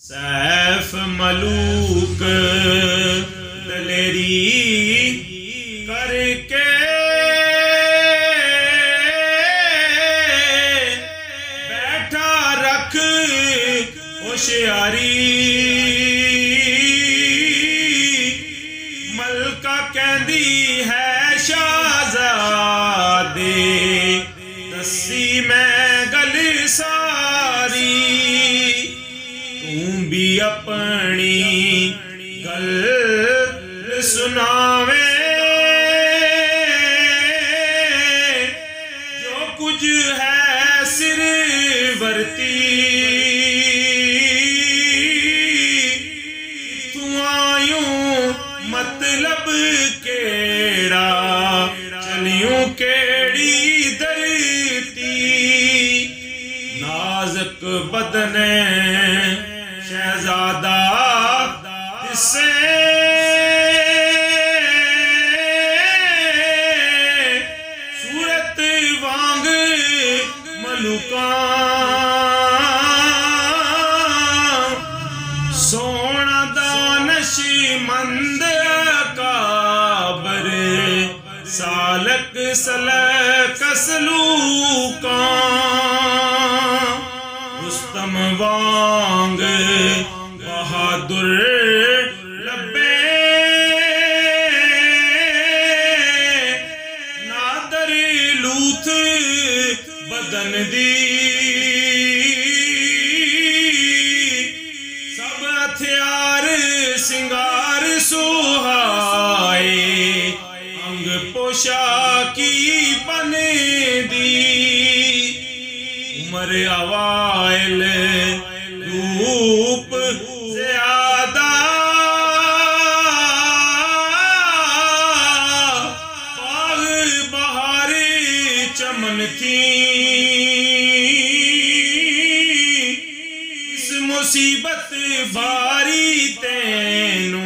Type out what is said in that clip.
सैफ मलूक दलेरी करके बैठा रख होशियारी। मलका कहती है शाहज़ादे दसी मैं गल सारी। तू भी अपनी गल सुनावे जो कुछ है सिर वरती। तू आयूं मतलब केड़ा चलियूं केड़ी धरती। नाज़ुक बदने शहजादा दिसे सूरत वांग मलूका। सोना दानश मंद काबर सालक सलक सलूका। रुस्तम वांग बहादुर लबे नादर लूथ बदन दी। सब हथियार सिंगार सुहाए अंग पोशाकी बन दी। उमर अवाइल रूप ज़्यादा बाग बहार चमन थी। इस मुसीबत बारी तेनू